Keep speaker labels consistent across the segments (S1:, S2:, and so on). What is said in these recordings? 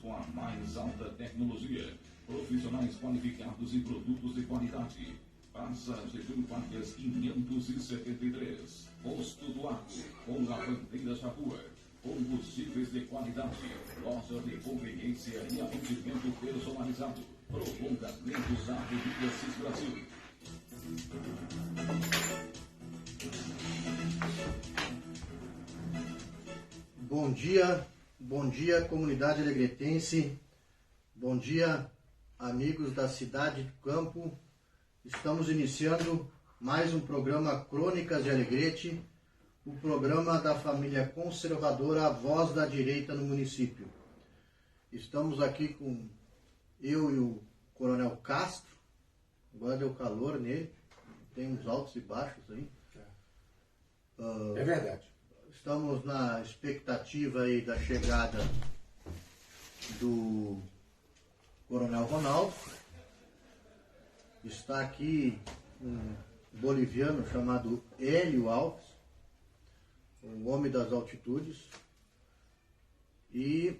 S1: com a mais alta tecnologia, profissionais qualificados e produtos de qualidade. Praça Getúlio Vargas 573, Posto do Arco, com a bandeira da rua, combustíveis de qualidade, loja de conveniência e atendimento personalizado, prolongamentos da Avenida Cis Brasil.
S2: Bom dia comunidade alegretense, bom dia amigos da cidade do campo. Estamos iniciando mais um programa Crônicas de Alegrete, o programa da família conservadora A Voz da Direita no município. Estamos aqui com eu e o Coronel Castro, agora deu calor nele, tem uns altos e baixos aí.
S3: É verdade.
S2: Estamos na expectativa aí da chegada do Coronel Ronaldo. Está aqui um boliviano chamado Hélio Alves, um homem das altitudes. E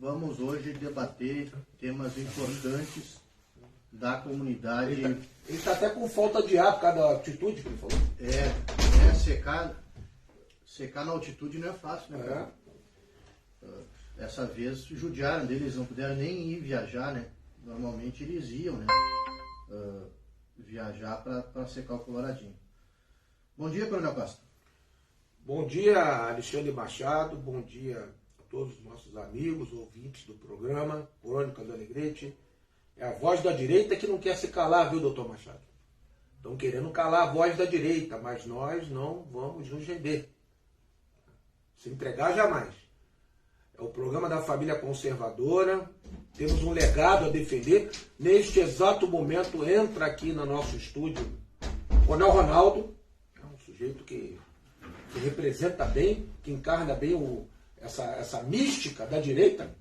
S2: vamos hoje debater temas importantes da comunidade.
S3: Ele está até com falta de ar por causa da altitude que ele falou.
S2: Secar na altitude não é fácil, né, cara? Essa vez judiaram deles, não puderam nem ir viajar, né? Normalmente eles iam, né? Viajar para secar o coloradinho. Bom dia, Coronel Castro.
S3: Bom dia, Alexandre Machado. Bom dia a todos os nossos amigos, ouvintes do programa Crônicas do Alegrete. É a voz da direita que não quer se calar, viu, doutor Machado? Estão querendo calar a voz da direita, mas nós não vamos nos render. Se entregar jamais. É o programa da família conservadora. Temos um legado a defender. Neste exato momento entra aqui no nosso estúdio o Coronel Ronaldo. É um sujeito que representa bem, que encarna bem essa mística da direita.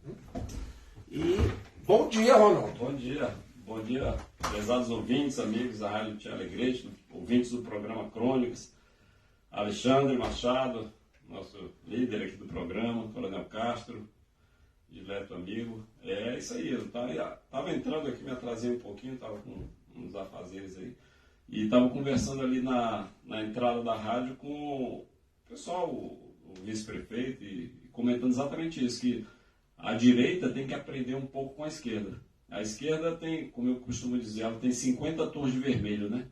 S3: E bom dia, Ronaldo.
S4: Bom dia, prezados ouvintes, amigos da Rádio Tia Alegrete, ouvintes do programa Crônicas, Alexandre Machado, nosso líder aqui do programa, Coronel Castro, dileto amigo. É isso aí, eu estava entrando aqui, me atrasei um pouquinho, estava com uns afazeres aí, e estava conversando ali na entrada da rádio com o pessoal, o vice-prefeito, e comentando exatamente isso, que a direita tem que aprender um pouco com a esquerda. A esquerda tem, como eu costumo dizer, ela tem 50 tons de vermelho, né?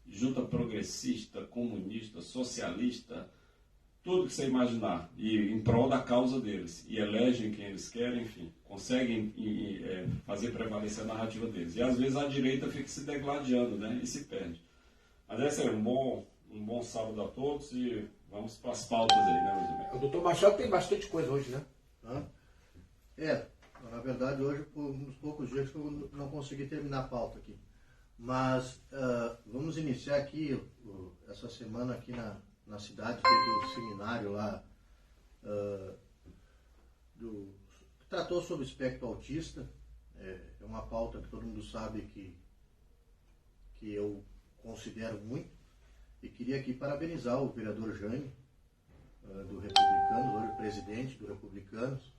S4: Junta progressista, comunista, socialista, tudo que você imaginar, e em prol da causa deles, e elegem quem eles querem, enfim, conseguem fazer prevalecer a narrativa deles. E às vezes a direita fica se degladiando, né, e se perde. Mas esse é um bom sábado a todos, e vamos para as pautas aí, né, meus amigos?
S3: O doutor Machado tem bastante coisa hoje, né?
S2: Na verdade hoje, por uns poucos dias que eu não consegui terminar a pauta aqui. Mas vamos iniciar aqui, essa semana aqui na cidade, teve o seminário lá que tratou sobre o espectro autista. É uma pauta que todo mundo sabe que eu considero muito, e queria aqui parabenizar o vereador Jânio, do Republicanos, hoje presidente do Republicanos,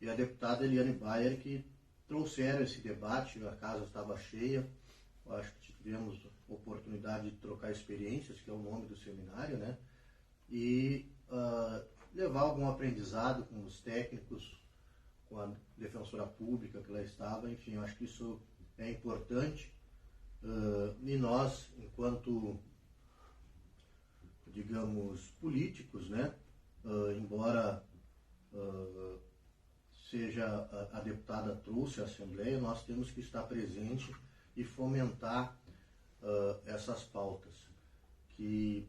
S2: e a deputada Eliane Bayer, que trouxeram esse debate. A casa estava cheia, eu acho que tivemos oportunidade de trocar experiências, que é o nome do seminário, né? E levar algum aprendizado com os técnicos, com a defensora pública que lá estava. Enfim, eu acho que isso é importante. E nós, enquanto, digamos, políticos, né? Embora seja a deputada trouxe a Assembleia, nós temos que estar presente e fomentar essas pautas, que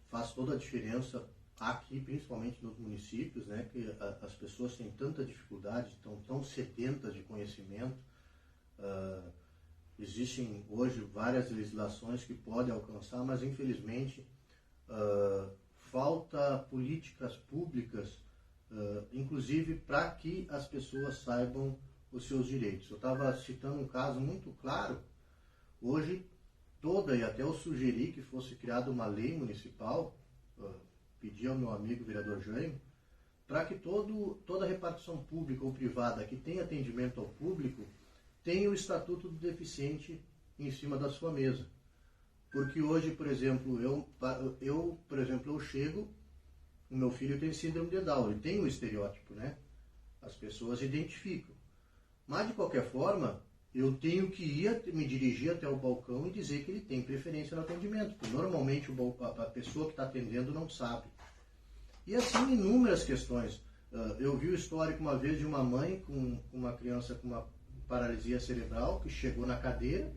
S2: faz toda a diferença aqui, principalmente nos municípios, né, que as pessoas têm tanta dificuldade, estão tão sedentas de conhecimento. Existem hoje várias legislações que podem alcançar, mas infelizmente falta políticas públicas, inclusive para que as pessoas saibam os seus direitos. Eu estava citando um caso muito claro. Hoje, e até eu sugeri que fosse criada uma lei municipal, pedi ao meu amigo vereador Jânio, para que toda repartição pública ou privada que tem atendimento ao público tenha o estatuto do deficiente em cima da sua mesa. Porque hoje, por exemplo, eu chego, o meu filho tem síndrome de Down, ele tem um estereótipo, né? As pessoas identificam. Mas, de qualquer forma, eu tenho que me dirigir até o balcão e dizer que ele tem preferência no atendimento, porque normalmente a pessoa que está atendendo não sabe. E assim, inúmeras questões. Eu vi o histórico uma vez de uma mãe com uma criança com uma paralisia cerebral que chegou na cadeira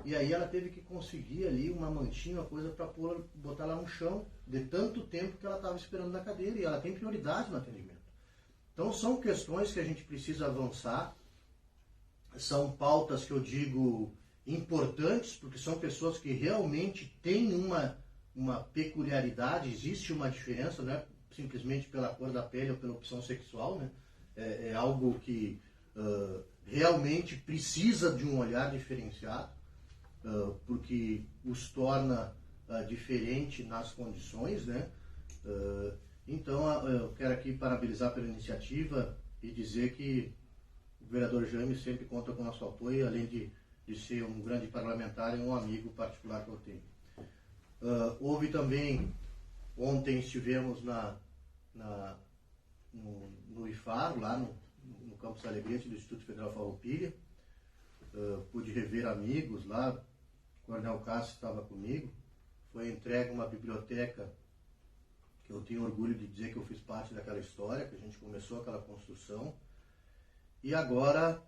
S2: e aí ela teve que conseguir ali uma manchinha, uma coisa para botar lá no chão, de tanto tempo que ela estava esperando na cadeira, e ela tem prioridade no atendimento. Então são questões que a gente precisa avançar, são pautas que eu digo importantes, porque são pessoas que realmente têm uma peculiaridade, existe uma diferença, não é simplesmente pela cor da pele ou pela opção sexual, né? É algo que realmente precisa de um olhar diferenciado, porque os torna diferente nas condições, né? Então, eu quero aqui parabenizar pela iniciativa e dizer que o vereador Jaime sempre conta com o nosso apoio, além de ser um grande parlamentar e um amigo particular que eu tenho. Houve também, ontem estivemos no IFAR, lá no Campus Alegrete do Instituto Federal Farroupilha. Pude rever amigos lá, o Coronel Cássio estava comigo. Foi entregue uma biblioteca que eu tenho orgulho de dizer que eu fiz parte daquela história, que a gente começou aquela construção. E agora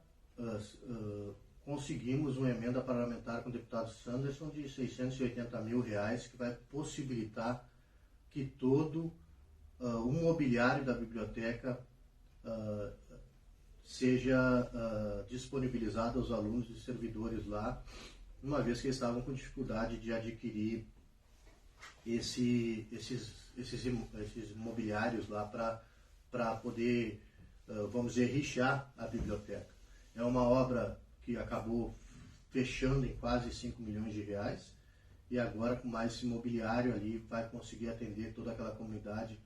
S2: conseguimos uma emenda parlamentar com o deputado Sanderson de R$680 mil, que vai possibilitar que todo o mobiliário da biblioteca seja disponibilizado aos alunos e servidores lá, uma vez que eles estavam com dificuldade de adquirir esses mobiliários lá para poder, vamos dizer, enrichar a biblioteca. É uma obra que acabou fechando em quase R$5 milhões, e agora com mais esse mobiliário ali vai conseguir atender toda aquela comunidade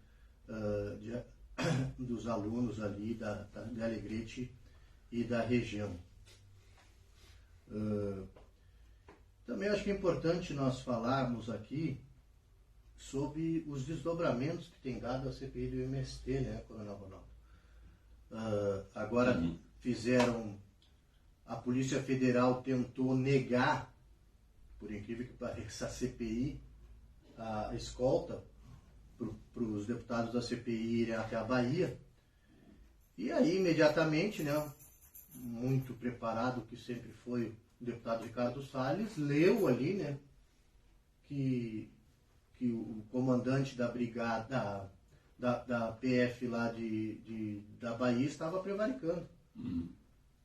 S2: dos alunos ali de Alegrete e da região. Também acho que é importante nós falarmos aqui sobre os desdobramentos que tem dado a CPI do MST, né, Coronel Ronaldo? Agora a Polícia Federal tentou negar, por incrível que pareça, a CPI, a escolta para os deputados da CPI irem até a Bahia. E aí, imediatamente, né, muito preparado, que sempre foi o deputado Ricardo Salles, leu ali, né, que o comandante da brigada, da PF lá da Bahia estava prevaricando.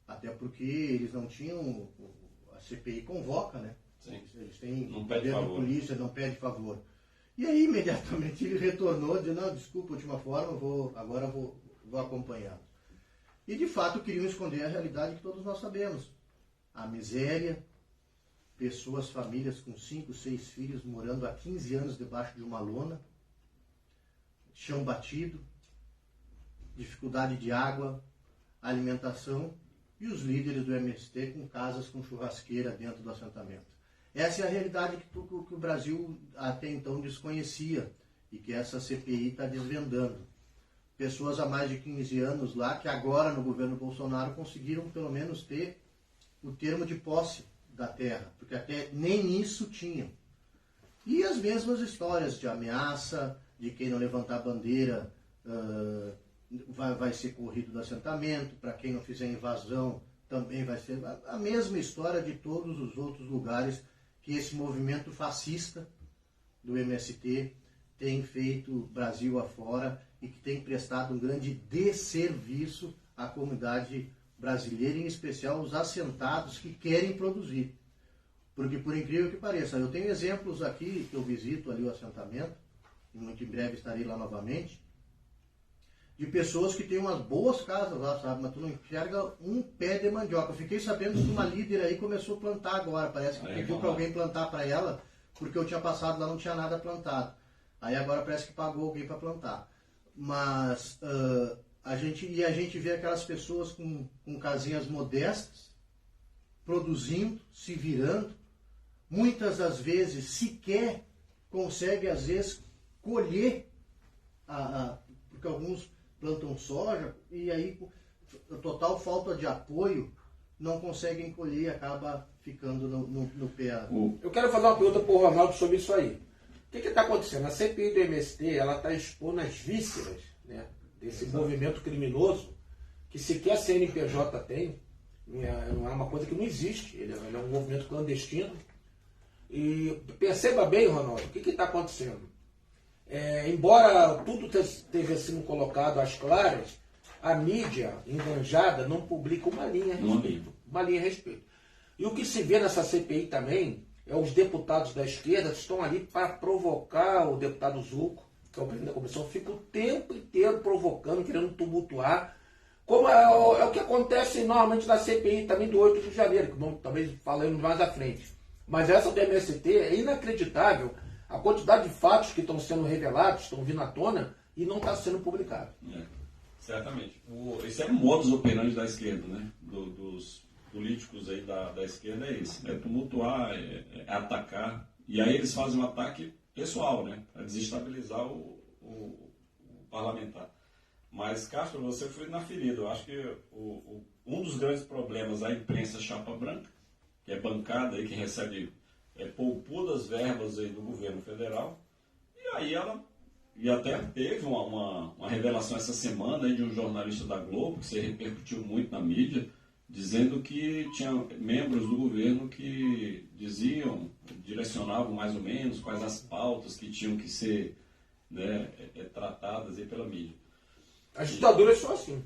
S2: Até porque eles não tinham, a CPI convoca, né?
S4: Sim.
S2: Eles têm
S4: Não pede
S2: poder de
S4: favor.
S2: polícia, não pede favor. E aí, imediatamente, ele retornou, dizendo, não, desculpa, última forma, agora vou acompanhá-los. E, de fato, queriam esconder a realidade que todos nós sabemos. A miséria, pessoas, famílias com 5, 6 filhos morando há 15 anos debaixo de uma lona, chão batido, dificuldade de água, alimentação, e os líderes do MST com casas com churrasqueira dentro do assentamento. Essa é a realidade que o Brasil até então desconhecia e que essa CPI está desvendando. Pessoas há mais de 15 anos lá, que agora no governo Bolsonaro conseguiram pelo menos ter o termo de posse da terra, porque até nem isso tinham. E as mesmas histórias de ameaça, de quem não levantar bandeira vai ser corrido do assentamento, para quem não fizer invasão também vai ser a mesma história de todos os outros lugares que esse movimento fascista do MST tem feito Brasil afora e que tem prestado um grande desserviço à comunidade brasileira, em especial os assentados que querem produzir. Porque, por incrível que pareça, eu tenho exemplos aqui, que eu visito ali o assentamento, e muito em breve estarei lá novamente, de pessoas que têm umas boas casas lá, sabe? Mas tu não enxerga um pé de mandioca. Eu fiquei sabendo que uma líder aí começou a plantar agora. Parece que pediu para alguém plantar para ela, porque eu tinha passado lá, não tinha nada plantado. Aí agora parece que pagou alguém para plantar. mas a gente vê aquelas pessoas com casinhas modestas, produzindo, se virando, muitas das vezes sequer consegue, às vezes, colher, porque alguns plantam soja e aí, total falta de apoio, não conseguem colher e acaba ficando no pé.
S3: Eu quero fazer uma pergunta para o Ronaldo sobre isso aí. O que está acontecendo? A CPI do MST está expondo as vísceras, né, desse movimento criminoso que sequer a CNPJ tem. Não é uma coisa que não existe. Ele é um movimento clandestino. E perceba bem, Ronaldo, o que está acontecendo? Embora tudo esteja sendo colocado às claras, a mídia enganjada não publica uma linha a respeito. Uma linha a respeito. E o que se vê nessa CPI também é os deputados da esquerda que estão ali para provocar o deputado Zucco, que é o presidente da comissão, fica o tempo inteiro provocando, querendo tumultuar, como é o que acontece normalmente na CPI também do 8 de janeiro, que vamos talvez falando mais à frente. Mas essa do MST é inacreditável a quantidade de fatos que estão sendo revelados, estão vindo à tona e não está sendo publicado.
S4: Certamente. Esse é o modus operandi da esquerda, né? Dos políticos aí da esquerda é esse. É tumultuar, é atacar. E aí eles fazem um ataque pessoal, né? Para desestabilizar o parlamentar. Mas, Castro, você foi na ferida. Eu acho que um dos grandes problemas da imprensa chapa branca, que é bancada aí, que recebe poupudas verbas aí do governo federal, e aí ela... E até teve uma revelação essa semana aí de um jornalista da Globo, que se repercutiu muito na mídia, dizendo que tinha membros do governo que direcionavam mais ou menos quais as pautas que tinham que ser, né, tratadas aí pela mídia.
S3: As ditaduras são assim.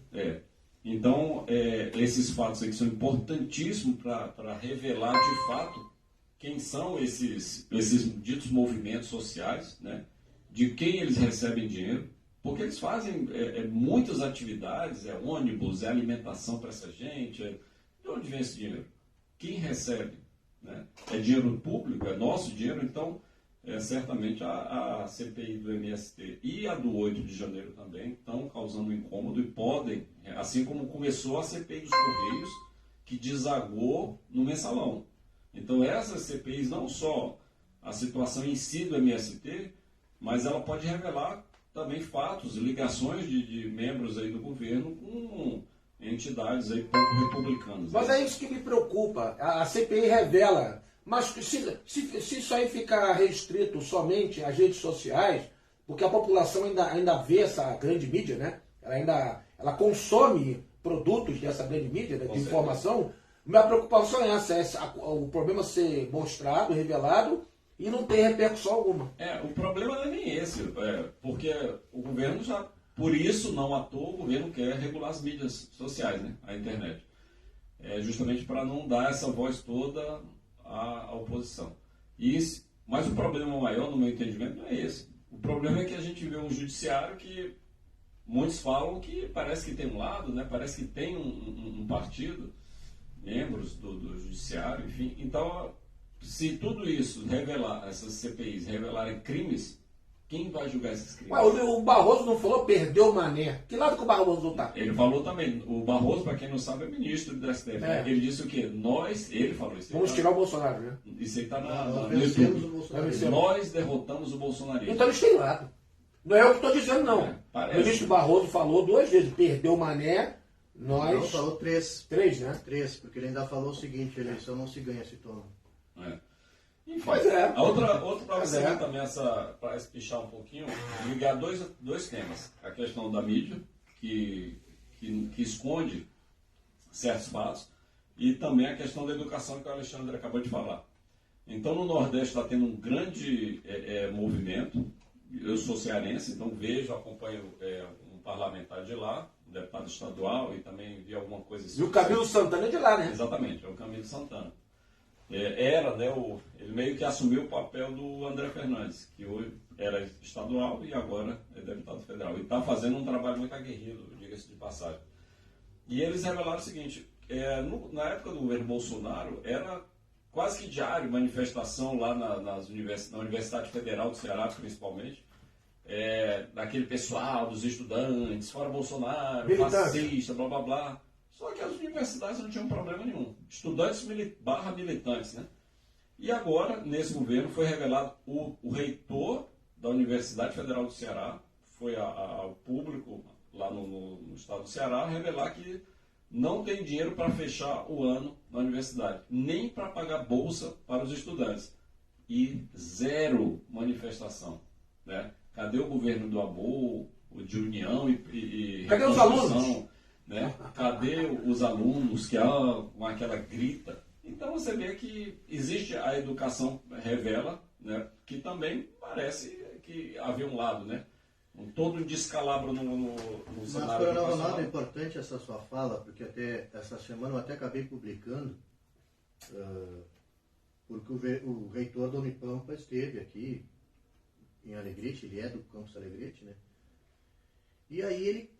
S4: Então, esses fatos aí que são importantíssimos para revelar de fato quem são esses ditos movimentos sociais, né? De quem eles recebem dinheiro, porque eles fazem muitas atividades, ônibus, alimentação para essa gente. De onde vem esse dinheiro? Quem recebe? Né? É dinheiro público, é nosso dinheiro, então certamente a CPI do MST e a do 8 de janeiro também estão causando incômodo e podem, assim como começou a CPI dos Correios, que desagou no mensalão. Então essas CPIs, não só a situação em si do MST, mas ela pode revelar também fatos, ligações de membros aí do governo com entidades aí pouco republicanas.
S3: Mas é isso que me preocupa. A CPI revela. Mas se isso aí ficar restrito somente às redes sociais, porque a população ainda vê essa grande mídia, né? Ela consome produtos dessa grande mídia, né, de informação. Minha preocupação é essa, o problema ser mostrado, revelado, e não tem repercussão alguma.
S4: O problema não é nem esse, porque o governo já, por isso, não à toa, o governo quer regular as mídias sociais, né, a internet. Justamente para não dar essa voz toda à oposição. Mas o problema maior, no meu entendimento, não é esse. O problema é que a gente vê um judiciário que muitos falam que parece que tem um lado, né, parece que tem um partido, membros do judiciário, enfim. Então, se tudo isso essas CPIs revelarem crimes, quem vai julgar esses crimes?
S3: O Barroso não falou perdeu o Mané. Que lado que o Barroso está?
S4: Ele falou também. O Barroso, para quem não sabe, é ministro do STF. Ele disse o quê? Ele falou isso.
S3: Vamos tirar o Bolsonaro, né?
S4: Isso aí está
S2: Nós
S4: no
S2: vencemos
S4: YouTube.
S2: o Bolsonaro.
S4: Nós derrotamos o bolsonarismo.
S3: Então eles têm lado. Não é eu que estou dizendo, não.
S4: Parece.
S3: O ministro Barroso falou 2 vezes. Perdeu o Mané, nós...
S2: Não, falou 3.
S3: 3, né?
S2: 3, porque ele ainda falou o seguinte, a eleição não se ganha, se toma.
S4: Enfim,
S3: Pois é.
S4: A outra para você ver também, para espichar um pouquinho, ligar dois temas. A questão da mídia, que esconde certos fatos, e também a questão da educação que o Alexandre acabou de falar. Então, no Nordeste está tendo um grande movimento. Eu sou cearense, então acompanho um parlamentar de lá, um deputado estadual, e também vi alguma coisa...
S3: E o Camilo Santana é de lá, né?
S4: Exatamente, é o Camilo Santana. Ele meio que assumiu o papel do André Fernandes, que hoje era estadual e agora é deputado federal. E está fazendo um trabalho muito aguerrido, diga-se de passagem. E eles revelaram o seguinte, na época do governo Bolsonaro, era quase que diário manifestação lá na Universidade Federal do Ceará, principalmente, daquele pessoal, dos estudantes, fora Bolsonaro,
S3: Militante.
S4: fascista, blá blá blá. Só que as universidades não tinham problema nenhum. Estudantes barra militantes, né? E agora, nesse governo, foi revelado o reitor da Universidade Federal do Ceará, foi ao público lá no estado do Ceará, revelar que não tem dinheiro para fechar o ano na universidade, nem para pagar bolsa para os estudantes. E zero manifestação, né? Cadê o governo do amor, o de união e
S3: cadê os alunos?
S4: Né? Cadê os alunos que com aquela grita? Então você vê que existe a educação, revela, né, que também parece que havia um lado, né? Todo um descalabro no cenário
S2: Mas, Coronel
S4: educacional.
S2: Ronaldo, é importante essa sua fala, porque até essa semana eu até acabei publicando, porque o reitor da Unipampa esteve aqui em Alegrete, ele é do campus Alegrete, né? E aí ele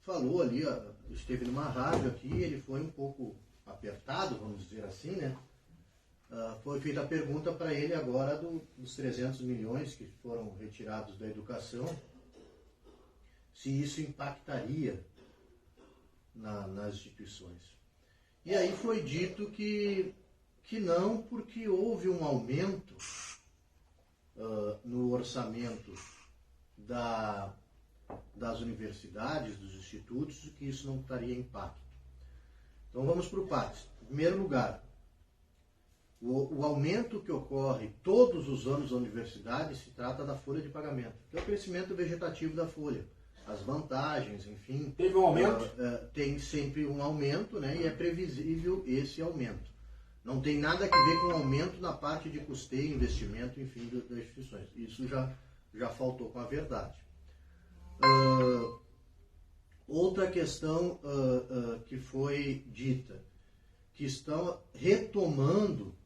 S2: falou ali, esteve numa rádio aqui, ele foi um pouco apertado, vamos dizer assim, né? Foi feita a pergunta para ele agora dos 300 milhões que foram retirados da educação, se isso impactaria nas instituições. E aí foi dito que não, porque houve um aumento no orçamento das universidades, dos institutos, e que isso não traria impacto. Então vamos por partes. Em primeiro lugar, o aumento que ocorre todos os anos na universidade se trata da folha de pagamento, que é o crescimento vegetativo da folha, as vantagens, enfim.
S3: Teve um aumento?
S2: Tem sempre um aumento, né, e é previsível esse aumento. Não tem nada a ver com aumento na parte de custeio, investimento, enfim, das instituições. Isso já faltou com a verdade. Outra questão que foi dita, que estão retomando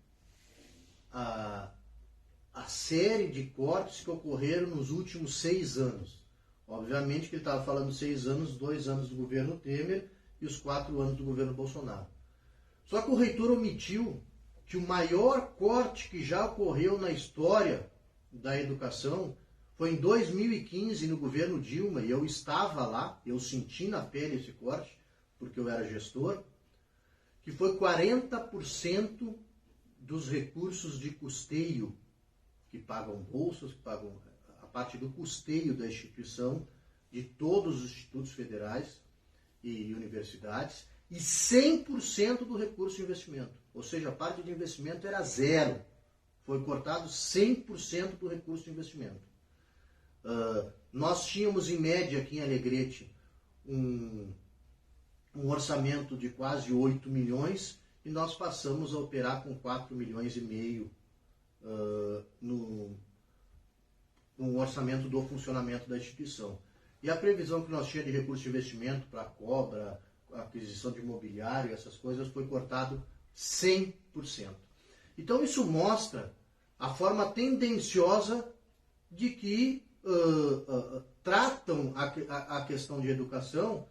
S2: a série de cortes que ocorreram nos últimos 6 anos. Obviamente que ele estava falando 6 anos, 2 anos do governo Temer e os 4 anos do governo Bolsonaro. Só que o reitor omitiu que o maior corte que já ocorreu na história da educação foi em 2015, no governo Dilma, e eu estava lá, eu senti na pele esse corte, porque eu era gestor, que foi 40% dos recursos de custeio, que pagam bolsas, que pagam a parte do custeio da instituição, de todos os institutos federais e universidades, e 100% do recurso de investimento. Ou seja, a parte de investimento era zero. Foi cortado 100% do recurso de investimento. Nós tínhamos, em média, aqui em Alegrete, um orçamento de quase 8 milhões e nós passamos a operar com 4 milhões e meio no orçamento do funcionamento da instituição. E a previsão que nós tínhamos de recurso de investimento para cobra, aquisição de imobiliário, essas coisas, foi cortado 100%. Então isso mostra a forma tendenciosa de que tratam a questão de educação,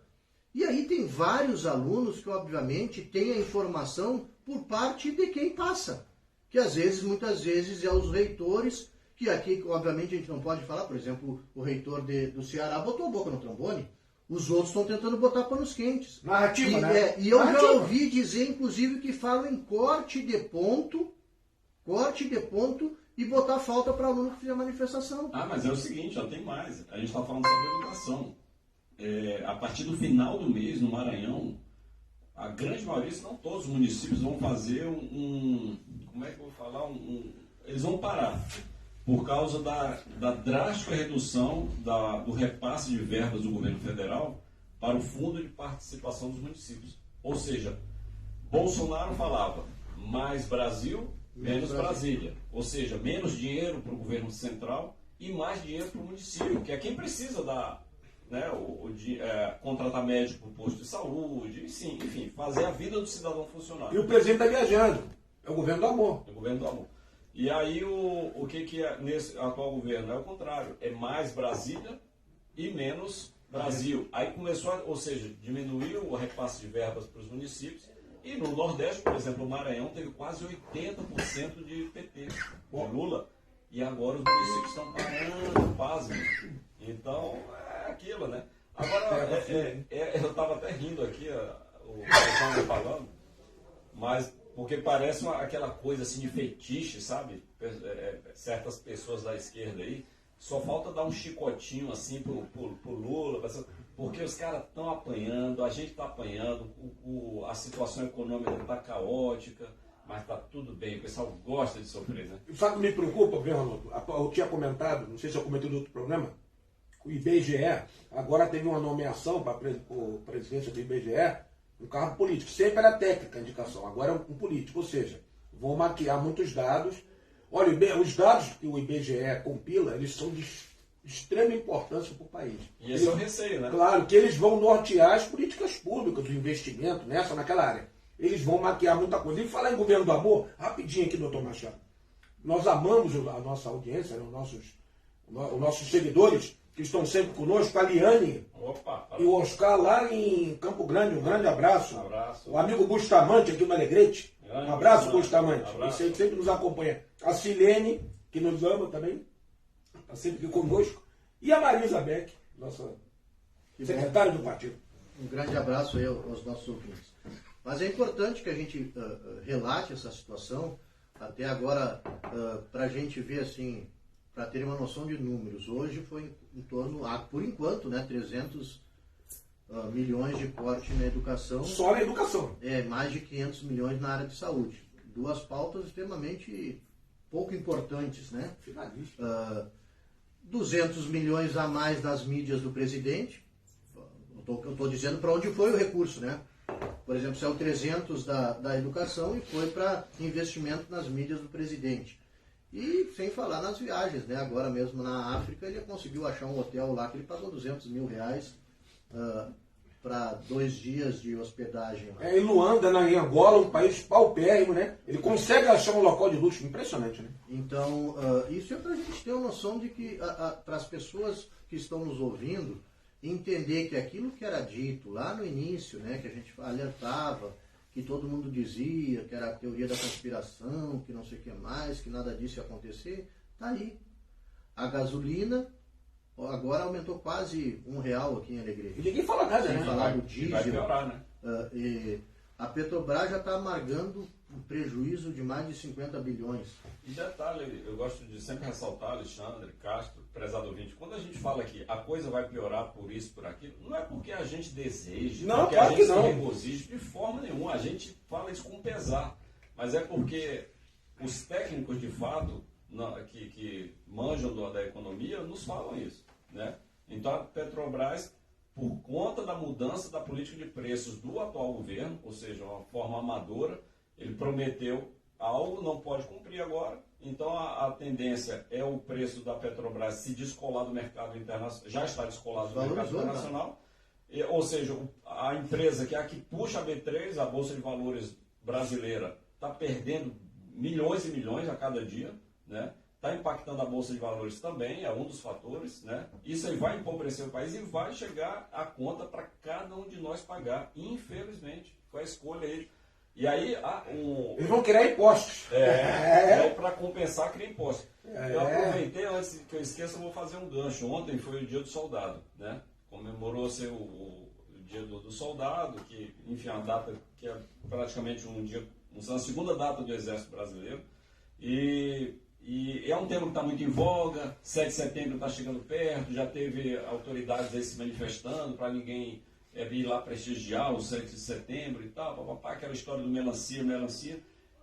S2: e aí tem vários alunos que obviamente têm a informação por parte de quem passa, que às vezes, muitas vezes, é os reitores, que aqui obviamente a gente não pode falar, por exemplo, o reitor do Ceará botou a boca no trombone, os outros estão tentando botar panos quentes.
S3: Narrativa, né?
S2: E eu já ouvi dizer, inclusive, que falam em corte de ponto e botar falta para aluno que fizer manifestação.
S4: Mas é o seguinte, já tem mais. A gente está falando sobre educação. A partir do final do mês, no Maranhão, a grande maioria, se não todos os municípios, vão fazer como é que eu vou falar? Eles vão parar. Por causa da drástica redução do repasse de verbas do governo federal para o fundo de participação dos municípios. Ou seja, Bolsonaro falava mais Brasil, menos Brasília. Ou seja, menos dinheiro para o governo central e mais dinheiro para o município, que é quem precisa contratar médico para o posto de saúde, enfim, fazer a vida do cidadão funcionar.
S3: E o presidente está viajando. É o governo do amor.
S4: É o governo do amor. E aí o que é nesse atual governo? É o contrário. É mais Brasília e menos Brasil. Aí começou, ou seja, diminuiu o repasse de verbas para os municípios. E no Nordeste, por exemplo, o Maranhão teve quase 80% de PT, de Lula. E agora os municípios estão pagando, pasmem. Então, é aquilo, né? Agora, eu estava até rindo aqui, o Alexandre falando, mas porque parece aquela coisa assim de fetiche, sabe? Certas pessoas da esquerda aí, só falta dar um chicotinho assim pro Lula, porque os caras estão apanhando, a gente está apanhando, a situação econômica está caótica, mas está tudo bem, o pessoal gosta de sofrer, né?
S3: Sabe o que me preocupa, Fernando? Eu tinha comentado, não sei se eu comentei no outro programa, o IBGE agora teve uma nomeação para a presidência do IBGE, um cargo político. Sempre era técnica a indicação, agora é um político, ou seja, vão maquiar muitos dados. Olha, os dados que o IBGE compila, eles são de extrema importância para o país.
S4: E esse é o receio, né?
S3: Claro, que eles vão nortear as políticas públicas, do investimento naquela área. Eles vão maquiar muita coisa. E falar em governo do amor, rapidinho aqui, doutor Machado. Nós amamos a nossa audiência, né, os nossos seguidores, que estão sempre conosco, a Liane e o Oscar lá em Campo Grande. Um grande abraço. O amigo Bustamante aqui no Alegrete. Um abraço, Bustamante. Esse sempre nos acompanha. A Silene, que nos ama também, está sempre aqui conosco. E a Marisa Beck, nossa secretária do partido.
S2: Um grande abraço aí aos nossos ouvintes. Mas é importante que a gente relate essa situação, até agora, para a gente ver assim, para ter uma noção de números. Hoje foi em torno, por enquanto, né, 300 milhões de corte na educação.
S3: Só na educação.
S2: Mais de 500 milhões na área de saúde. Duas pautas extremamente pouco importantes, né? 200 milhões a mais nas mídias do presidente. Eu estou dizendo para onde foi o recurso, né? Por exemplo, saiu 300 da educação e foi para investimento nas mídias do presidente. E sem falar nas viagens, né? Agora mesmo na África ele conseguiu achar um hotel lá que ele pagou 200 mil reais para 2 dias de hospedagem lá.
S3: Em Luanda, em Angola, um país paupérrimo, né? Ele consegue achar um local de luxo impressionante, né?
S2: Então, isso é para a gente ter uma noção de que, para as pessoas que estão nos ouvindo, entender que aquilo que era dito lá no início, né, que a gente alertava, que todo mundo dizia, que era a teoria da conspiração, que não sei o que mais, que nada disso ia acontecer, tá aí. A gasolina agora aumentou quase R$1 aqui em Alegrete.
S3: E ninguém fala nada,
S2: sem
S3: né?
S2: falar do diesel.
S4: Vai piorar, né?
S2: E a Petrobras já está amargando um prejuízo de mais de 50 bilhões.
S4: E detalhe, eu gosto de sempre ressaltar, Alexandre, Castro, prezado ouvinte, quando a gente fala que a coisa vai piorar por isso, por aquilo, não é porque a gente deseja,
S3: não,
S4: porque
S3: claro
S4: a gente
S3: que não.
S4: se regozija de forma nenhuma, a gente fala isso com pesar, mas é porque os técnicos de fato que manjam da economia nos falam isso, né? Então a Petrobras, por conta da mudança da política de preços do atual governo, ou seja, uma forma amadora, ele prometeu algo, não pode cumprir agora, então a tendência é o preço da Petrobras se descolar do mercado internacional, já está descolado do mercado internacional, ou seja, a empresa que é a que puxa a B3, a Bolsa de Valores brasileira, está perdendo milhões e milhões a cada dia, né? Está impactando a Bolsa de Valores também, é um dos fatores, né? Isso aí vai empobrecer o país e vai chegar a conta para cada um de nós pagar, infelizmente, foi a escolha aí. E aí,
S3: eles vão criar impostos.
S4: Para compensar, criar impostos. Eu aproveitei, antes que eu esqueça, eu vou fazer um gancho. Ontem foi o Dia do Soldado, né? Comemorou-se o Dia do Soldado, que, enfim, a data que é praticamente a segunda data do Exército Brasileiro. E é um tema que está muito em voga, 7 de setembro está chegando perto, já teve autoridades aí se manifestando para ninguém ir lá prestigiar o 7 de setembro e tal, aquela história do melancia.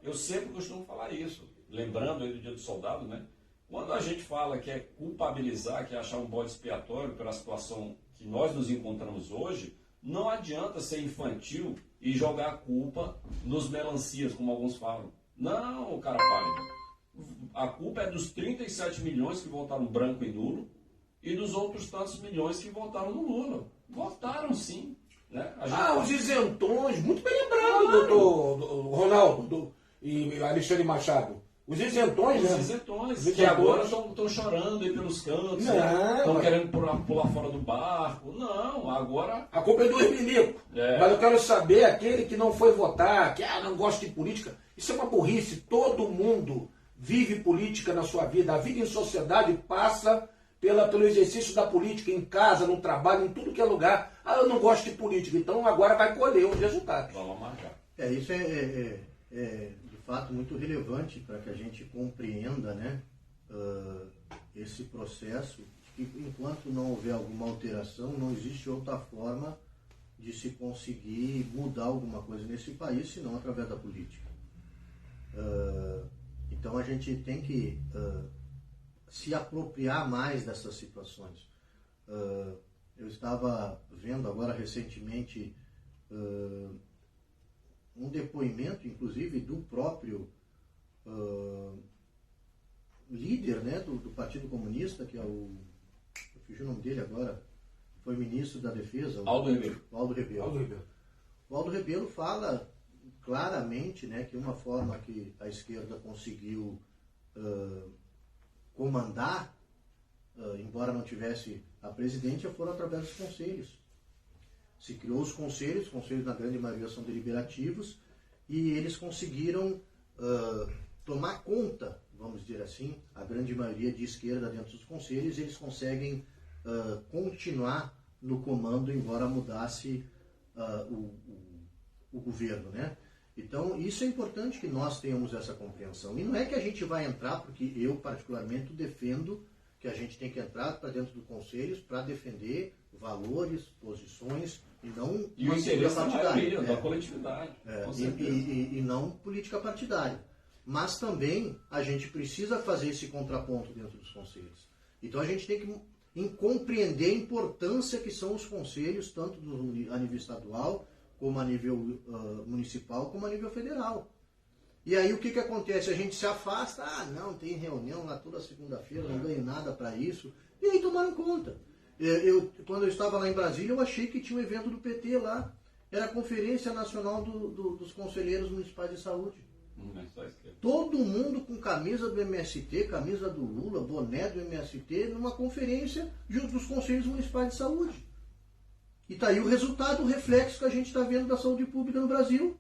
S4: Eu sempre costumo falar isso, lembrando aí do Dia do Soldado, né? Quando a gente fala que é culpabilizar, que é achar um bode expiatório pela situação que nós nos encontramos hoje, não adianta ser infantil e jogar a culpa nos melancias, como alguns falam. Não, cara pálido. A culpa é dos 37 milhões que votaram branco e nulo e dos outros tantos milhões que votaram no Lula. Votaram sim. Né?
S3: Os isentões, muito bem lembrado, doutor Ronaldo e Alexandre Machado. Os isentões, né?
S4: Os isentões, que agora estão chorando aí pelos cantos, estão querendo pular fora do barco. Não, agora...
S3: A culpa é do Emilico. Mas eu quero saber, aquele que não foi votar, que não gosta de política, isso é uma burrice. Todo mundo vive política na sua vida. A vida em sociedade passa pelo exercício da política, em casa, no trabalho, em tudo que é lugar. Ah, eu não gosto de política, então agora vai colher os resultados.
S4: Vamos marcar.
S2: Isso é de fato muito relevante para que a gente compreenda, né, esse processo, que enquanto não houver alguma alteração, não existe outra forma de se conseguir mudar alguma coisa nesse país, senão através da política. Então a gente tem que se apropriar mais dessas situações. Eu estava vendo agora recentemente um depoimento, inclusive, do próprio líder, né, do Partido Comunista, que é eu fugi o nome dele agora, foi ministro da Defesa,
S4: Aldo Rebelo.
S2: O Aldo Rebelo fala claramente, né, que uma forma que a esquerda conseguiu comandar, embora não tivesse a presidência, foram através dos conselhos. Se criou os conselhos na grande maioria são deliberativos, e eles conseguiram tomar conta, vamos dizer assim, a grande maioria de esquerda dentro dos conselhos, eles conseguem continuar no comando, embora mudasse o governo, né? Então, isso é importante que nós tenhamos essa compreensão. E não é que a gente vai entrar, porque eu, particularmente, defendo que a gente tem que entrar para dentro do conselho para defender valores, posições, e não
S4: E o interesse da maioria, da coletividade.
S2: E não política partidária. Mas também a gente precisa fazer esse contraponto dentro dos conselhos. Então, a gente tem que compreender a importância que são os conselhos, tanto a nível estadual, como a nível municipal, como a nível federal. E aí o que acontece? A gente se afasta, não, tem reunião lá toda segunda-feira, não ganho nada para isso. E aí tomaram conta. Quando eu estava lá em Brasília, eu achei que tinha um evento do PT lá. Era a Conferência Nacional dos Conselheiros Municipais de Saúde. Todo mundo com camisa do MST, camisa do Lula, boné do MST, numa conferência dos Conselhos Municipais de Saúde. E está aí o resultado, o reflexo que a gente está vendo da saúde pública no Brasil.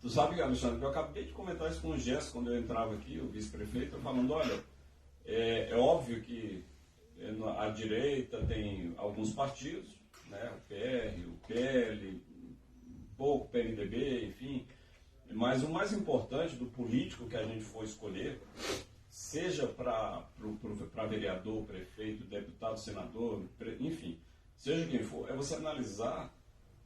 S4: Tu sabe, Alexandre, que eu acabei de comentar isso com o Gesso quando eu entrava aqui, o vice-prefeito, falando, olha, é óbvio que a direita tem alguns partidos, né, o PR, o PL, um pouco PMDB, enfim, mas o mais importante do político que a gente for escolher, seja para vereador, prefeito, deputado, senador, enfim, seja quem for, é você analisar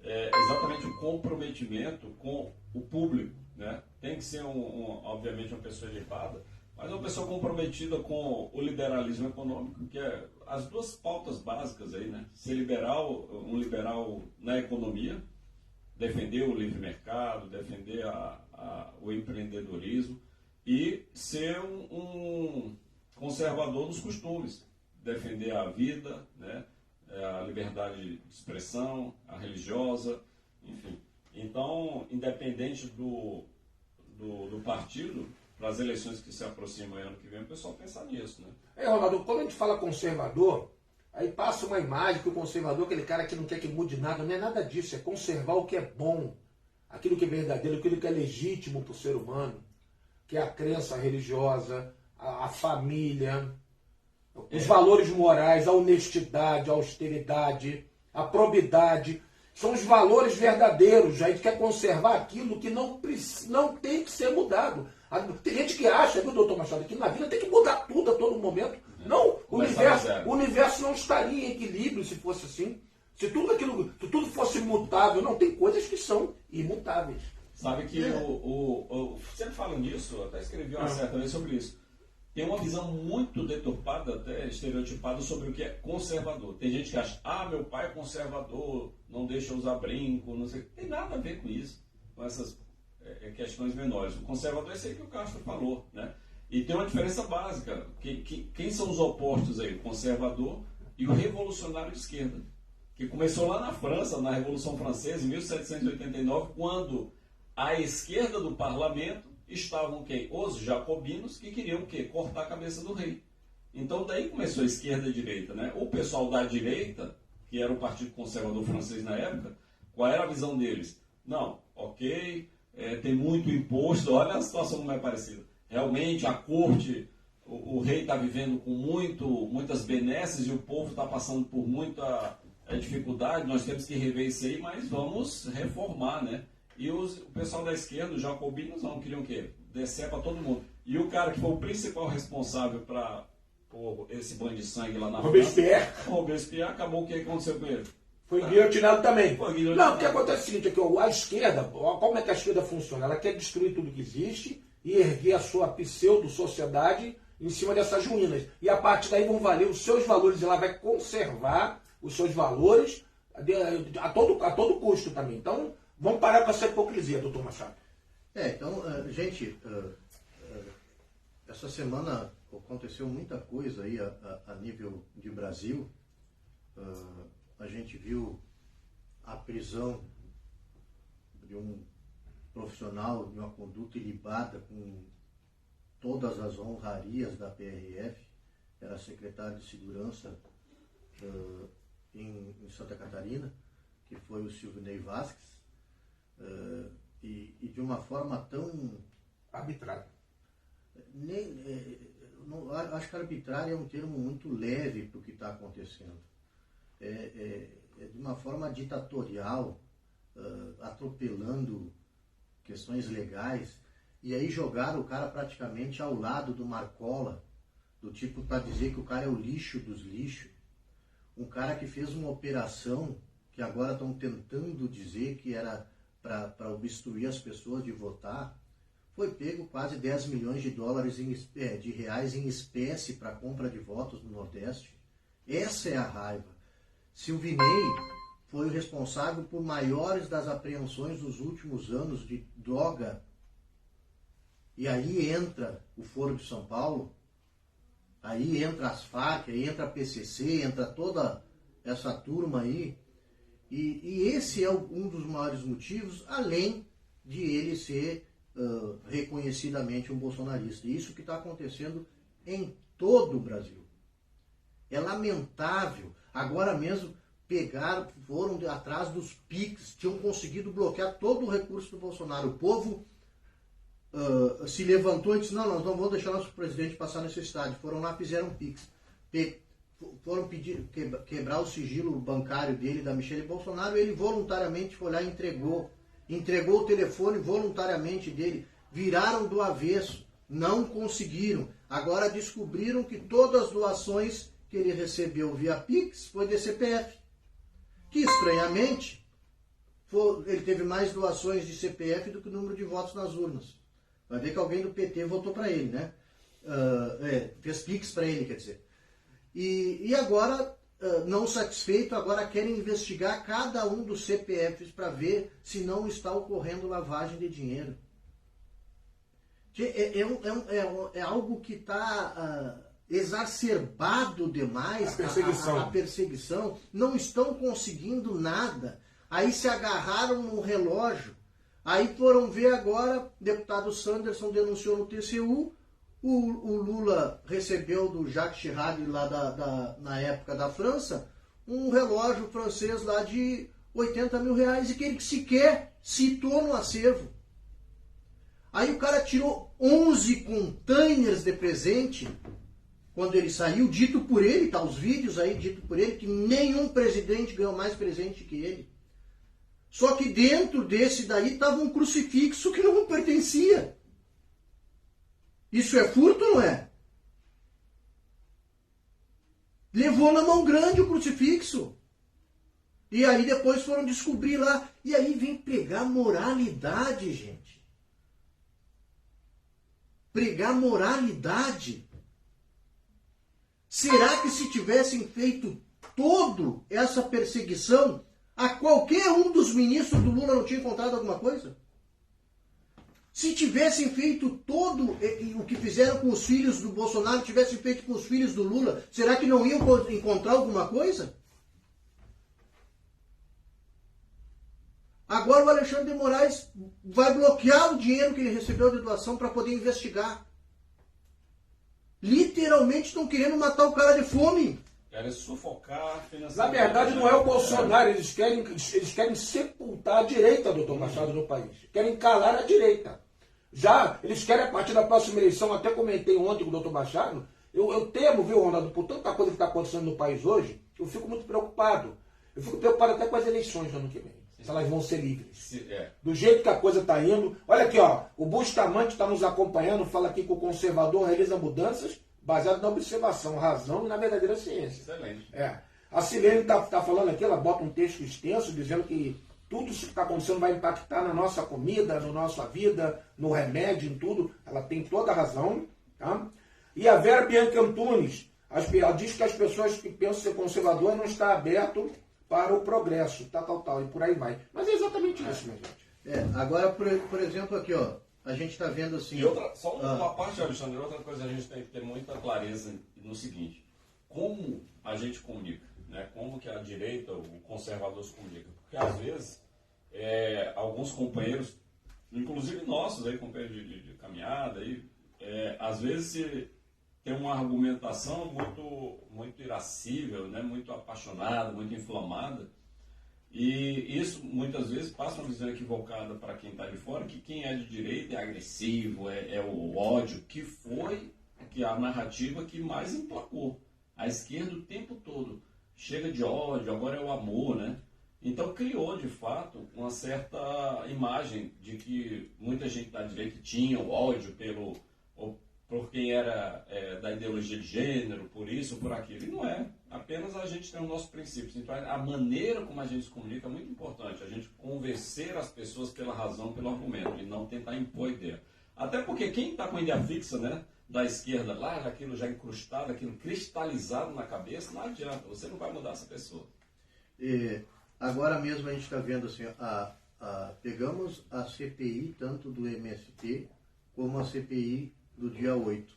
S4: exatamente o comprometimento com o público, né? Tem que ser, obviamente, uma pessoa elevada, mas uma pessoa comprometida com o liberalismo econômico, que é as duas pautas básicas aí, né? Ser liberal, um liberal na economia, defender o livre mercado, defender o empreendedorismo, e ser um conservador nos costumes, defender a vida, né? A liberdade de expressão, a religiosa, enfim. Então, independente do partido, para as eleições que se aproximam ano que vem, o pessoal pensa nisso, né?
S3: Ronaldo, quando a gente fala conservador, aí passa uma imagem que o conservador é aquele cara que não quer que mude nada. Não é nada disso, é conservar o que é bom, aquilo que é verdadeiro, aquilo que é legítimo para o ser humano, que é a crença religiosa, a família, os valores morais, a honestidade, a austeridade, a probidade. São os valores verdadeiros. A gente quer conservar aquilo que não tem que ser mudado. Tem gente que acha, viu, doutor Machado, que na vida tem que mudar tudo a todo momento. Não, o universo não estaria em equilíbrio se fosse assim. Se tudo fosse mutável, não, tem coisas que são imutáveis.
S4: Sabe que sempre falam nisso, eu até escrevi uma certa vez sobre isso. Tem uma visão muito deturpada, até estereotipada, sobre o que é conservador. Tem gente que acha, meu pai é conservador, não deixa usar brinco, não sei. Tem nada a ver com isso, com essas questões menores. O conservador é isso aí que o Castro falou, né? E tem uma diferença básica. Quem são os opostos aí? O conservador e o revolucionário de esquerda. Que começou lá na França, na Revolução Francesa, em 1789, quando a esquerda do parlamento estavam quem? Os jacobinos, que queriam o quê? Cortar a cabeça do rei. Então daí começou a esquerda e a direita, né? O pessoal da direita, que era o Partido Conservador francês na época, qual era a visão deles? Não, ok, tem muito imposto, olha a situação como é parecida. realmente a corte, o rei está vivendo com muitas benesses e o povo está passando por muita dificuldade, nós temos que rever isso aí, mas vamos reformar, né? E o pessoal da esquerda, os jacobinos, não queriam o quê? Descer para todo mundo. E o cara que foi o principal responsável por esse banho de sangue lá na
S3: Robespierre.
S4: França, Robespierre, acabou o que aconteceu com ele?
S3: Foi guilhotinado também.
S4: Foi guilhotinado.
S3: Não, o que acontece é o seguinte, é que a esquerda, como é que a esquerda funciona? Ela quer destruir tudo que existe e erguer a sua pseudo-sociedade em cima dessas ruínas. E a partir daí vão valer os seus valores, ela vai conservar os seus valores a todo custo também. Então, vamos parar com essa hipocrisia, doutor Machado.
S2: Então, gente, essa semana aconteceu muita coisa aí a nível de Brasil. A gente viu a prisão de um profissional de uma conduta ilibada com todas as honrarias da PRF, era secretário de Segurança em Santa Catarina, que foi o Silvinei Vasquez, e de uma forma tão
S3: arbitrária.
S2: Acho que arbitrária é um termo muito leve para o que está acontecendo. É de uma forma ditatorial, atropelando questões legais, e aí jogaram o cara praticamente ao lado do Marcola, do tipo para dizer que o cara é o lixo dos lixos. Um cara que fez uma operação que agora estão tentando dizer que era para obstruir as pessoas de votar, foi pego quase 10 milhões de reais em espécie para compra de votos no Nordeste. Essa é a raiva. Silvinei foi o responsável por maiores das apreensões dos últimos anos de droga. E aí entra o Foro de São Paulo, aí entra as Farc, aí entra a PCC, entra toda essa turma aí. E esse é um dos maiores motivos, além de ele ser reconhecidamente um bolsonarista. Isso que está acontecendo em todo o Brasil. É lamentável. Agora mesmo foram atrás dos PIX, tinham conseguido bloquear todo o recurso do Bolsonaro. O povo se levantou e disse, não, nós não vamos deixar nosso presidente passar necessidade. Foram lá, fizeram PIX. Foram pedir, quebrar o sigilo bancário dele, da Michele Bolsonaro, e ele voluntariamente foi lá e entregou o telefone voluntariamente dele. Viraram do avesso, não conseguiram. Agora descobriram que todas as doações que ele recebeu via PIX foi de CPF. Que, estranhamente, ele teve mais doações de CPF do que o número de votos nas urnas. Vai ver que alguém do PT votou para ele, né? Fez PIX para ele, quer dizer. E agora, não satisfeito, agora querem investigar cada um dos CPFs para ver se não está ocorrendo lavagem de dinheiro. É algo que está exacerbado demais, a perseguição. Não estão conseguindo nada. Aí se agarraram no relógio. Aí foram ver agora, o deputado Sanderson denunciou no TCU, o Lula recebeu do Jacques Chirac, lá na época da França, um relógio francês lá de 80 mil reais, e que ele sequer citou no acervo. Aí o cara tirou 11 containers de presente, quando ele saiu, dito por ele, tá os vídeos aí, dito por ele, que nenhum presidente ganhou mais presente que ele. Só que dentro desse daí estava um crucifixo que não pertencia. Isso é furto ou não é? Levou na mão grande o crucifixo. E aí depois foram descobrir lá. E aí vem pregar moralidade, gente. Pregar moralidade. Será que se tivessem feito toda essa perseguição, a qualquer um dos ministros do Lula não tinha encontrado alguma coisa? Se tivessem feito todo o que fizeram com os filhos do Bolsonaro, tivessem feito com os filhos do Lula, será que não iam encontrar alguma coisa? Agora o Alexandre de Moraes vai bloquear o dinheiro que ele recebeu de doação para poder investigar. Literalmente estão querendo matar o cara de fome.
S4: Querem sufocar financeiramente.
S3: Na verdade, não é o Bolsonaro, eles querem sepultar a direita, doutor Machado, no país. Querem calar a direita. Já eles querem, a partir da próxima eleição, até comentei ontem com o doutor Machado, eu temo, viu, Ronaldo, por tanta coisa que está acontecendo no país hoje, eu fico muito preocupado. Eu fico preocupado até com as eleições do ano que vem, se elas vão ser livres. Do jeito que a coisa está indo. Olha aqui, ó, o Bustamante está nos acompanhando, fala aqui que o conservador realiza mudanças baseadas na observação, razão e na verdadeira ciência.
S4: Excelente.
S3: A Silene está falando aqui, ela bota um texto extenso dizendo que tudo isso que está acontecendo vai impactar na nossa comida, na nossa vida, no remédio, em tudo. Ela tem toda a razão. Tá? E a Vera Bianca Antunes, ela diz que as pessoas que pensam ser conservador não estão abertas para o progresso, tal, e por aí vai. Mas é exatamente isso, minha gente.
S2: Agora, por exemplo, aqui, ó, a gente está vendo assim...
S4: E outra, só uma parte, Alexandre, outra coisa a gente tem que ter muita clareza no seguinte: como a gente comunica, né? Como que a direita, o conservador se comunica. Porque às vezes, alguns companheiros, inclusive nossos, aí, companheiros de caminhada, aí, às vezes tem uma argumentação muito irascível, né? Muito apaixonada, muito inflamada, e isso muitas vezes passa uma visão equivocada para quem está de fora, que quem é de direita é agressivo, é o ódio, que foi a narrativa que mais emplacou. A esquerda o tempo todo chega de ódio, agora é o amor, né? Então criou, de fato, uma certa imagem de que muita gente da direita tinha o ódio por quem era da ideologia de gênero, por isso, por aquilo. E não é. Apenas a gente tem os nossos princípios. Então a maneira como a gente se comunica é muito importante. A gente convencer as pessoas pela razão, pelo argumento, e não tentar impor ideia. Até porque quem está com a ideia fixa, né, da esquerda lá, aquilo já incrustado, aquilo cristalizado na cabeça, não adianta. Você não vai mudar essa pessoa.
S2: Agora mesmo a gente está vendo assim, pegamos a CPI tanto do MST como a CPI do dia 8.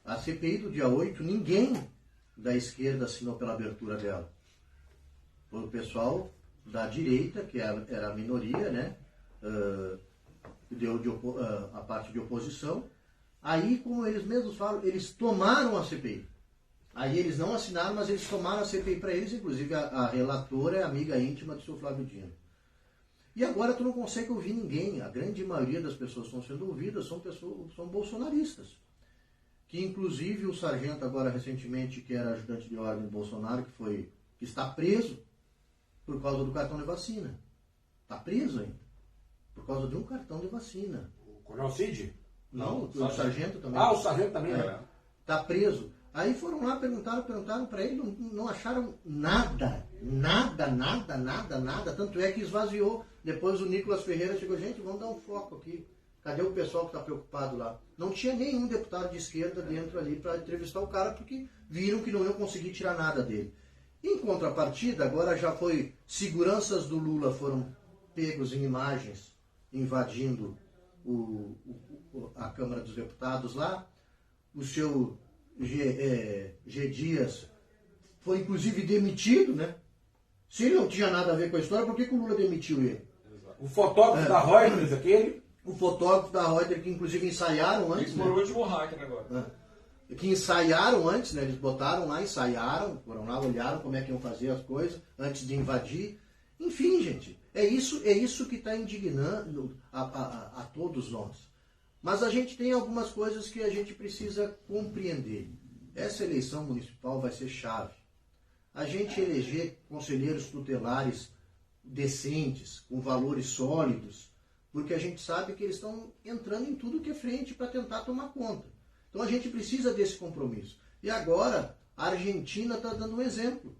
S2: A CPI do dia 8, ninguém da esquerda assinou pela abertura dela. Foi o pessoal da direita, que era a minoria, né? A parte de oposição. Aí, como eles mesmos falam, eles tomaram a CPI. Aí eles não assinaram, mas eles tomaram a CPI para eles, inclusive a relatora é amiga íntima do seu Flávio Dino. E agora tu não consegue ouvir ninguém. A grande maioria das pessoas que estão sendo ouvidas são bolsonaristas. Que inclusive o sargento agora recentemente, que era ajudante de ordem do Bolsonaro, que está preso por causa do cartão de vacina. Está preso ainda. Por causa de um cartão de vacina.
S3: O Coronel Cid?
S2: Não, o sargento também.
S3: O sargento também.
S2: Está preso. Aí foram lá, perguntaram para ele, não acharam nada. Tanto é que esvaziou. Depois o Nicolas Ferreira chegou, gente, vamos dar um foco aqui. Cadê o pessoal que está preocupado lá? Não tinha nenhum deputado de esquerda dentro ali para entrevistar o cara, porque viram que não iam conseguir tirar nada dele. Em contrapartida, agora já foi, seguranças do Lula foram pegos em imagens invadindo a Câmara dos Deputados lá. O seu G. Dias foi inclusive demitido, né? Se ele não tinha nada a ver com a história, por que o Lula demitiu ele?
S3: O fotógrafo da Reuters, aquele?
S2: O fotógrafo da Reuters, que inclusive ensaiaram antes.
S4: Por último, o hacker agora.
S2: Que ensaiaram antes, né? Eles botaram lá, ensaiaram, foram lá, olharam como é que iam fazer as coisas antes de invadir. Enfim, gente, é isso que está indignando a todos nós. Mas a gente tem algumas coisas que a gente precisa compreender. Essa eleição municipal vai ser chave. A gente eleger conselheiros tutelares decentes, com valores sólidos, porque a gente sabe que eles estão entrando em tudo que é frente para tentar tomar conta. Então a gente precisa desse compromisso. E agora a Argentina está dando um exemplo.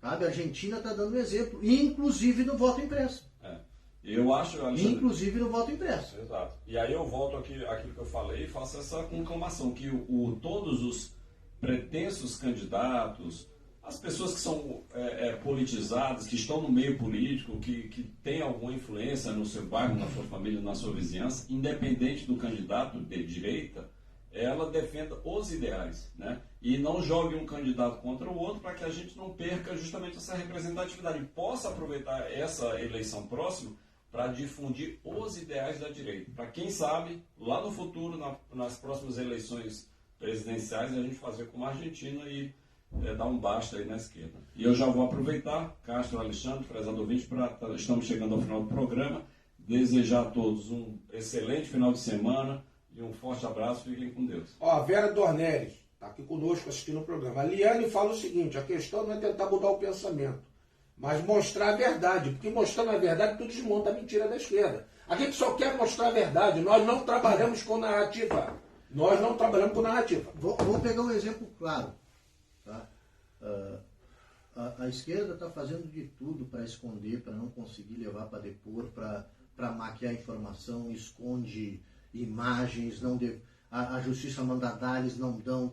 S2: Sabe? A Argentina está dando um exemplo, inclusive no voto impresso.
S4: Eu acho, Alexandre,
S2: inclusive no voto impresso.
S4: Exato. E aí eu volto àquilo que eu falei e faço essa conclamação, que todos os pretensos candidatos, as pessoas que são politizadas, que estão no meio político, que têm alguma influência no seu bairro, na sua família, na sua vizinhança, independente do candidato de direita, ela defenda os ideais, né? E não jogue um candidato contra o outro para que a gente não perca justamente essa representatividade e possa aproveitar essa eleição próxima para difundir os ideais da direita. Para quem sabe, lá no futuro, nas próximas eleições presidenciais, a gente fazer como a Argentina e dar um basta aí na esquerda. E eu já vou aproveitar, Castro, Alexandre, prezado ouvinte, estamos chegando ao final do programa, desejar a todos um excelente final de semana e um forte abraço. Fiquem com Deus.
S3: Ó, a Vera Dornelles está aqui conosco assistindo o programa. A Liane fala o seguinte: a questão não é tentar mudar o pensamento, mas mostrar a verdade, porque mostrando a verdade tu desmonta a mentira da esquerda. A gente só quer mostrar a verdade, nós não trabalhamos com narrativa. Nós não trabalhamos com narrativa.
S2: Vou pegar um exemplo claro. Tá? A esquerda está fazendo de tudo para esconder, para não conseguir levar para depor, para maquiar informação, esconde imagens, a justiça manda dar, eles não dão.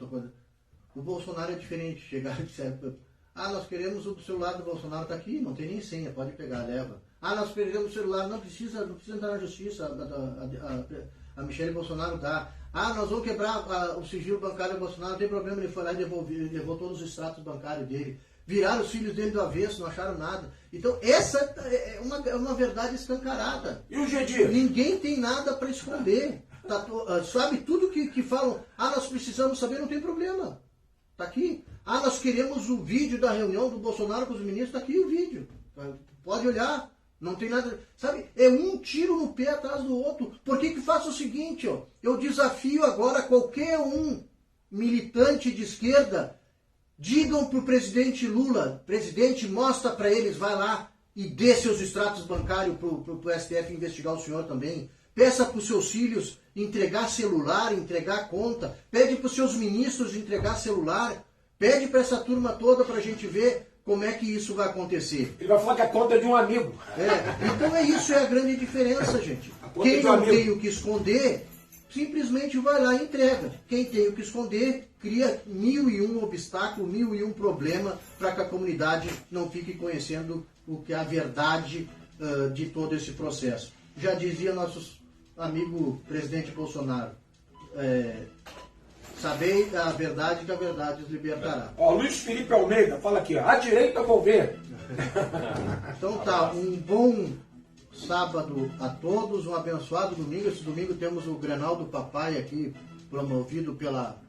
S2: O Bolsonaro é diferente. Chegaram e disseram: nós queremos o celular do Bolsonaro, está aqui, não tem nem senha, pode pegar, leva. Nós perdemos o celular, não precisa entrar na justiça, a Michele Bolsonaro dá. Nós vamos quebrar o sigilo bancário do Bolsonaro, não tem problema, ele foi lá e levou todos os extratos bancários dele. Viraram os filhos dele do avesso, não acharam nada. Então, essa é uma verdade escancarada.
S3: E o GD?
S2: Ninguém tem nada para esconder. Sabe, tudo que falam, nós precisamos saber, não tem problema. Está aqui. Nós queremos o vídeo da reunião do Bolsonaro com os ministros, está aqui o vídeo. Pode olhar. Não tem nada, sabe? É um tiro no pé atrás do outro. Por que faço o seguinte, ó? Eu desafio agora qualquer um militante de esquerda, digam para o presidente Lula: presidente, mostra para eles, vai lá e dê seus extratos bancários para o STF investigar o senhor também. Peça para os seus filhos entregar celular, entregar conta. Pede para os seus ministros entregar celular. Pede para essa turma toda para a gente ver como é que isso vai acontecer.
S3: Ele vai falar que a conta é de um amigo.
S2: Então isso é a grande diferença, gente. Quem não tem o que esconder, simplesmente vai lá e entrega. Quem tem o que esconder, cria 1001 obstáculos, 1001 problema para que a comunidade não fique conhecendo o que é a verdade de todo esse processo. Já dizia nosso amigo presidente Bolsonaro, sabei a verdade, que a verdade os libertará.
S3: Luiz Felipe Almeida fala aqui: a direita vou ver.
S2: Então tá, um bom sábado a todos, um abençoado domingo. Esse domingo temos o Grenal do Papai aqui, promovido pela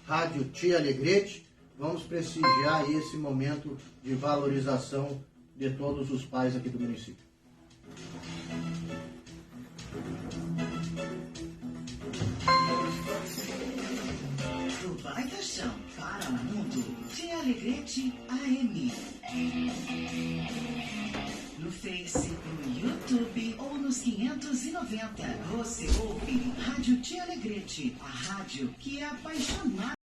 S2: Rádio Tia Alegrete. Vamos prestigiar esse momento de valorização de todos os pais aqui do município.
S5: Do Baita Chão para o Mundo, Tia Alegrete AM. No Face, no YouTube ou nos 590. Você ouve Rádio Tia Alegrete, a rádio que é apaixonada.